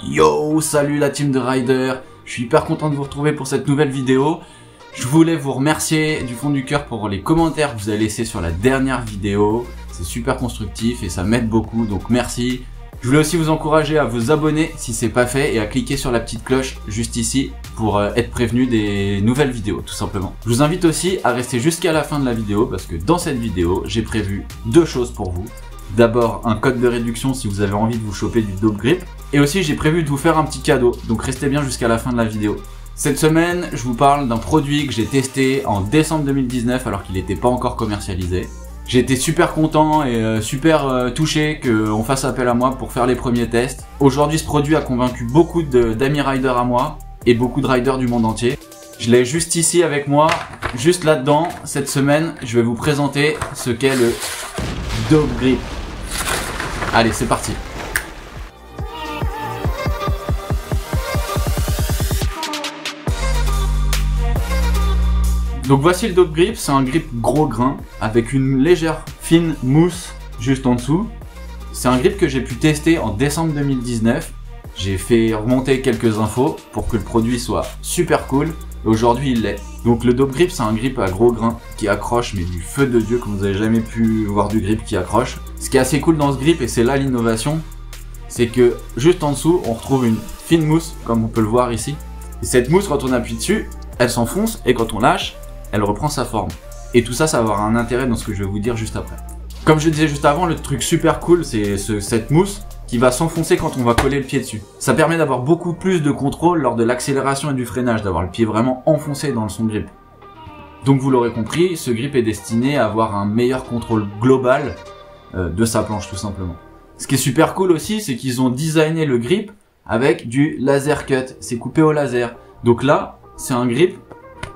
Yo, salut la team de Rider, je suis hyper content de vous retrouver pour cette nouvelle vidéo. Je voulais vous remercier du fond du cœur pour les commentaires que vous avez laissés sur la dernière vidéo. C'est super constructif et ça m'aide beaucoup, donc merci. Je voulais aussi vous encourager à vous abonner si c'est pas fait et à cliquer sur la petite cloche juste ici pour être prévenu des nouvelles vidéos tout simplement. Je vous invite aussi à rester jusqu'à la fin de la vidéo parce que dans cette vidéo, j'ai prévu deux choses pour vous. D'abord un code de réduction si vous avez envie de vous choper du Dope Grip. Et aussi j'ai prévu de vous faire un petit cadeau, donc restez bien jusqu'à la fin de la vidéo. Cette semaine, je vous parle d'un produit que j'ai testé en décembre 2019 alors qu'il n'était pas encore commercialisé. J'ai été super content et super touché qu'on fasse appel à moi pour faire les premiers tests. Aujourd'hui, ce produit a convaincu beaucoup d'amis riders à moi et beaucoup de riders du monde entier. Je l'ai juste ici avec moi, juste là-dedans. Cette semaine, je vais vous présenter ce qu'est le Dope Grip. Allez, c'est parti. Donc voici le Dope Grip, c'est un grip gros grain avec une légère fine mousse juste en dessous. C'est un grip que j'ai pu tester en décembre 2019. J'ai fait remonter quelques infos pour que le produit soit super cool. Aujourd'hui il l'est. Donc le Dope Grip c'est un grip à gros grain qui accroche mais du feu de Dieu comme vous n'avez jamais pu voir du grip qui accroche. Ce qui est assez cool dans ce grip et c'est là l'innovation, c'est que juste en dessous on retrouve une fine mousse comme on peut le voir ici. Et cette mousse quand on appuie dessus, elle s'enfonce et quand on lâche, elle reprend sa forme. Et tout ça, ça va avoir un intérêt dans ce que je vais vous dire juste après. Comme je disais juste avant, le truc super cool, c'est cette mousse qui va s'enfoncer quand on va coller le pied dessus. Ça permet d'avoir beaucoup plus de contrôle lors de l'accélération et du freinage, d'avoir le pied vraiment enfoncé dans son grip. Donc vous l'aurez compris, ce grip est destiné à avoir un meilleur contrôle global de sa planche tout simplement. Ce qui est super cool aussi, c'est qu'ils ont designé le grip avec du laser cut, c'est coupé au laser. Donc là, c'est un grip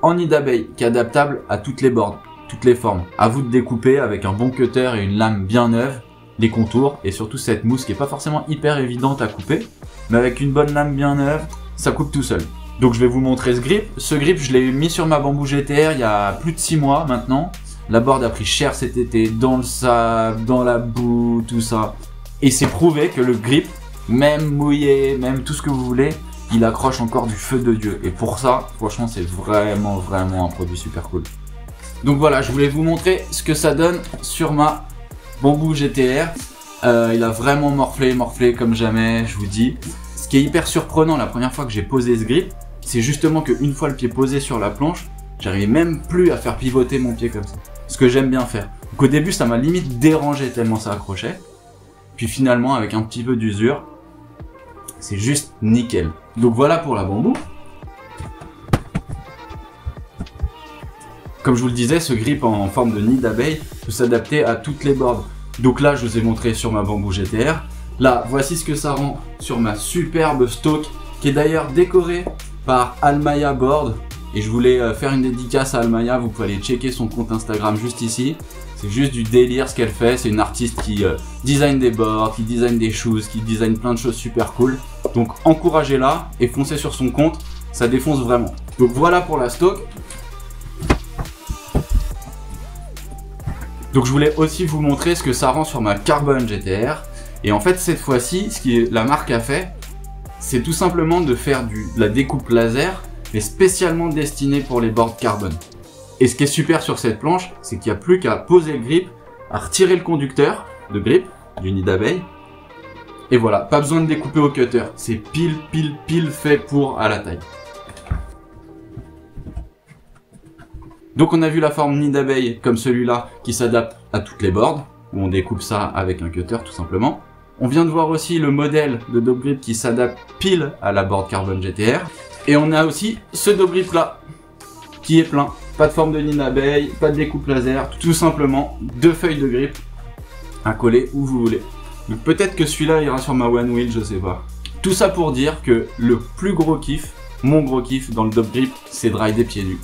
en nid d'abeille qui est adaptable à toutes les boards, toutes les formes. À vous de découper avec un bon cutter et une lame bien neuve les contours et surtout cette mousse qui est pas forcément hyper évidente à couper, mais avec une bonne lame bien neuve, ça coupe tout seul. Donc je vais vous montrer ce grip. Ce grip, je l'ai mis sur ma Bamboo GTR il y a plus de 6 mois maintenant. La board a pris cher cet été, dans le sable, dans la boue, tout ça. Et c'est prouvé que le grip, même mouillé, même tout ce que vous voulez, il accroche encore du feu de Dieu. Et pour ça, franchement, c'est vraiment un produit super cool. Donc voilà, je voulais vous montrer ce que ça donne sur ma Bamboo GTR. Il a vraiment morflé comme jamais, je vous dis. Ce qui est hyper surprenant la première fois que j'ai posé ce grip, c'est justement qu'une fois le pied posé sur la planche, j'arrivais même plus à faire pivoter mon pied comme ça. Ce que j'aime bien faire. Donc au début, ça m'a limite dérangé tellement ça accrochait. Puis finalement, avec un petit peu d'usure, c'est juste nickel. Donc voilà pour la Bamboo. Comme je vous le disais, ce grip en forme de nid d'abeille peut s'adapter à toutes les boards. Donc là, je vous ai montré sur ma Bamboo GTR. Là, voici ce que ça rend sur ma superbe Stock, qui est d'ailleurs décorée par Almaya Board. Et je voulais faire une dédicace à Almaya, vous pouvez aller checker son compte Instagram juste ici. C'est juste du délire ce qu'elle fait, c'est une artiste qui design des boards, qui design des shoes, qui design plein de choses super cool. Donc encouragez-la et foncez sur son compte, ça défonce vraiment. Donc voilà pour la Stock. Donc je voulais aussi vous montrer ce que ça rend sur ma Carbon GTR. Et en fait cette fois-ci, ce que la marque a fait, c'est tout simplement de faire de la découpe laser, mais spécialement destinée pour les boards carbone. Et ce qui est super sur cette planche, c'est qu'il n'y a plus qu'à poser le grip, à retirer le conducteur de grip du nid d'abeille. Et voilà, pas besoin de découper au cutter. C'est pile fait pour à la taille. Donc on a vu la forme nid d'abeille comme celui-là qui s'adapte à toutes les boards, où on découpe ça avec un cutter tout simplement. On vient de voir aussi le modèle de Dope Grip qui s'adapte pile à la board Carbon GTR. Et on a aussi ce Dope Grip là, qui est plein. Pas de forme de nid d'abeille, pas de découpe laser, tout simplement 2 feuilles de grip à coller où vous voulez. Donc peut-être que celui-là ira sur ma One Wheel, je sais pas. Tout ça pour dire que le plus gros kiff, mon gros kiff dans le Dope Grip, c'est de rider pieds nus.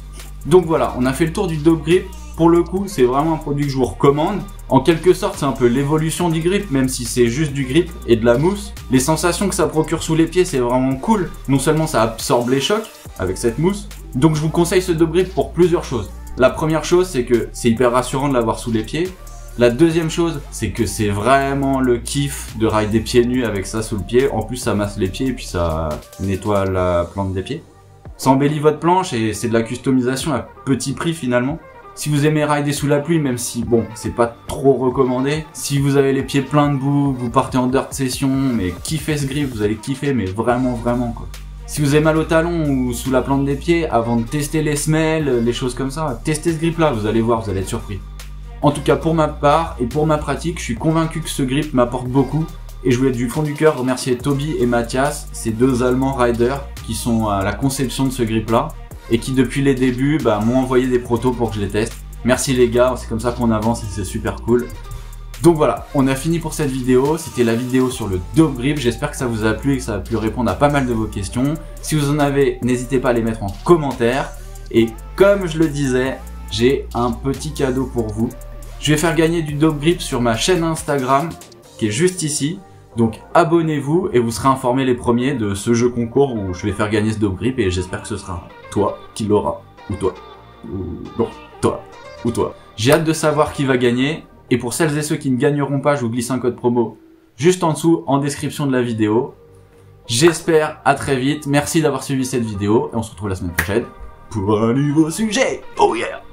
Donc voilà, on a fait le tour du Dope Grip. Pour le coup, c'est vraiment un produit que je vous recommande. En quelque sorte, c'est un peu l'évolution du grip, même si c'est juste du grip et de la mousse. Les sensations que ça procure sous les pieds, c'est vraiment cool. Non seulement ça absorbe les chocs avec cette mousse, donc je vous conseille ce Dope Grip pour plusieurs choses. La première chose, c'est que c'est hyper rassurant de l'avoir sous les pieds. La deuxième chose, c'est que c'est vraiment le kiff de rider pieds nus avec ça sous le pied. En plus, ça masse les pieds et puis ça nettoie la plante des pieds. Ça embellit votre planche et c'est de la customisation à petit prix finalement. Si vous aimez rider sous la pluie, même si bon, c'est pas trop recommandé. Si vous avez les pieds pleins de boue, vous partez en dirt session, mais kiffez ce grip, vous allez kiffer, mais vraiment quoi. Si vous avez mal au talon ou sous la plante des pieds, avant de tester les semelles, les choses comme ça, testez ce grip là, vous allez voir, vous allez être surpris. En tout cas pour ma part et pour ma pratique, je suis convaincu que ce grip m'apporte beaucoup. Et je voulais du fond du cœur remercier Toby et Mathias, ces deux Allemands riders qui sont à la conception de ce grip là. Et qui depuis les débuts m'ont envoyé des protos pour que je les teste. Merci les gars, c'est comme ça qu'on avance et c'est super cool. Donc voilà, on a fini pour cette vidéo. C'était la vidéo sur le Dope Grip. J'espère que ça vous a plu et que ça a pu répondre à pas mal de vos questions. Si vous en avez, n'hésitez pas à les mettre en commentaire. Et comme je le disais, j'ai un petit cadeau pour vous. Je vais faire gagner du Dope Grip sur ma chaîne Instagram qui est juste ici. Donc abonnez-vous et vous serez informés les premiers de ce jeu concours où je vais faire gagner ce Dope Grip et j'espère que ce sera toi qui l'aura, ou toi, ou non, toi, ou toi. J'ai hâte de savoir qui va gagner et pour celles et ceux qui ne gagneront pas, je vous glisse un code promo juste en dessous en description de la vidéo. J'espère à très vite, merci d'avoir suivi cette vidéo et on se retrouve la semaine prochaine pour un nouveau sujet. Oh yeah!